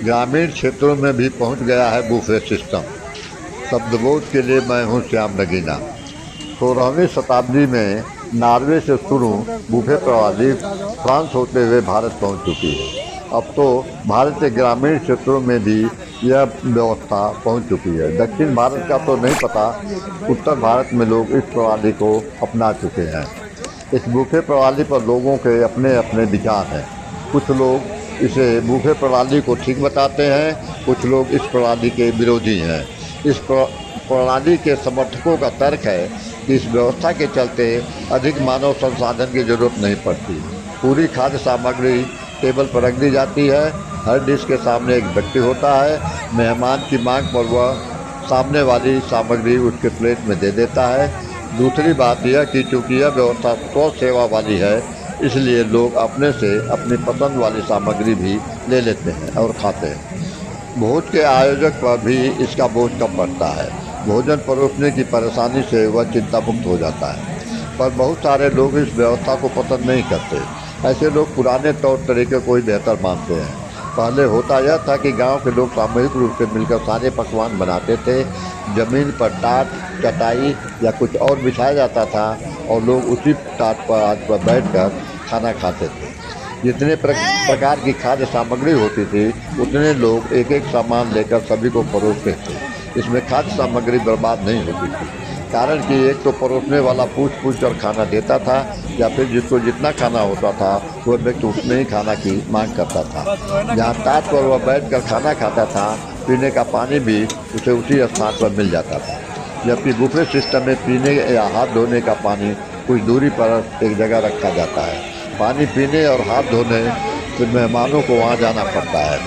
ग्रामीण क्षेत्रों में भी पहुंच गया है बूफे सिस्टम। शब्दबोध के लिए मैं हूं श्याम नगीना। 16वीं शताब्दी में नॉर्वे से शुरू बूफे प्रणाली फ्रांस होते हुए भारत पहुंच चुकी है। अब तो भारत के ग्रामीण क्षेत्रों में भी यह व्यवस्था पहुंच चुकी है। दक्षिण भारत का तो नहीं पता, उत्तर भारत में लोग इस प्रणाली को अपना चुके हैं। इस बूफे प्रणाली पर लोगों के अपने अपने विचार हैं। कुछ लोग इसे बूफे प्रणाली को ठीक बताते हैं, कुछ लोग इस प्रणाली के विरोधी हैं। इस प्रणाली के समर्थकों का तर्क है कि इस व्यवस्था के चलते अधिक मानव संसाधन की जरूरत नहीं पड़ती। पूरी खाद्य सामग्री टेबल पर रख दी जाती है। हर डिश के सामने एक व्यक्ति होता है। मेहमान की मांग पर वह सामने वाली सामग्री उसके प्लेट में दे देता है। दूसरी बात यह कि चूँकि यह व्यवस्था स्व सेवा वाली है, इसलिए लोग अपने से अपनी पसंद वाली सामग्री भी ले लेते हैं और खाते हैं। भोज के आयोजक पर भी इसका बोझ कम पड़ता है। भोजन परोसने की परेशानी से वह चिंता मुक्त हो जाता है। पर बहुत सारे लोग इस व्यवस्था को पसंद नहीं करते। ऐसे लोग पुराने तौर तरीके को ही बेहतर मानते हैं। पहले होता यह था कि गांव के लोग सामूहिक रूप से मिलकर सारे पकवान बनाते थे। जमीन पर टाट, चटाई या कुछ और बिछाया जाता था और लोग उसी टाट पर आज पर बैठकर खाना खाते थे। जितने प्रकार की खाद्य सामग्री होती थी, उतने लोग एक एक सामान लेकर सभी को परोसते थे। इसमें खाद्य सामग्री बर्बाद नहीं होती थी, कारण कि एक तो परोसने वाला पूछ कर खाना देता था, या फिर जिसको जितना खाना होता था वह व्यक्ति उतने ही खाना की मांग करता था। जहाँ टाट पर वह बैठकर खाना खाता था, पीने का पानी भी उसे उसी स्थान पर मिल जाता था। जबकि बुफे सिस्टम में पीने या हाथ धोने का पानी कुछ दूरी पर एक जगह रखा जाता है। पानी पीने और हाथ धोने से मेहमानों को वहाँ जाना पड़ता है।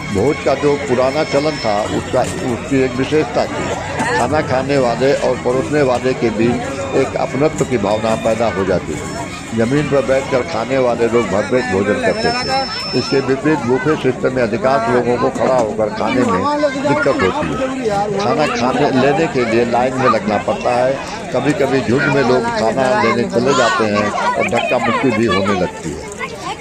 भोज का जो पुराना चलन था उसकी एक विशेषता थी। खाना खाने वाले और परोसने वाले के बीच एक अपनत्व की भावना पैदा हो जाती थी। जमीन पर बैठकर खाने वाले लोग भरपेट भोजन करते थे। इसके विपरीत बूफे सिस्टम में अधिकांश लोगों को खड़ा होकर खाने में दिक्कत होती है। खाना खाने लेने के लिए लाइन में लगना पड़ता है। कभी कभी झुंड में लोग खाना लेने चले जाते हैं और धक्का मुक्की भी होने लगती है।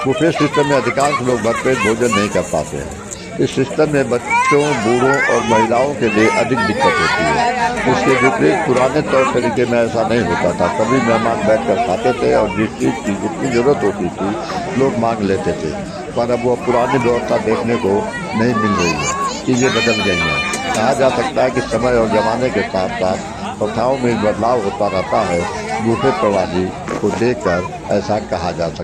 बूफे सिस्टम में अधिकांश लोग भरपेट भोजन नहीं कर पाते हैं। इस सिस्टम में बच्चों, बूढ़ों और महिलाओं के लिए अधिक दिक्कत होती है। इसके विपरीत पुराने तौर तरीके में ऐसा नहीं होता था। सभी मेहमान बैठकर खाते थे और जिस चीज़ की जितनी ज़रूरत होती थी लोग मांग लेते थे। पर अब वह पुरानी व्यवस्था देखने को नहीं मिल रही है। चीज़ें बदल गई हैं। कहा जा सकता है कि समय और ज़माने के साथ साथ प्रथाओं में बदलाव होता रहता है। बूफे प्रणाली को देखकर ऐसा कहा जा सकता है।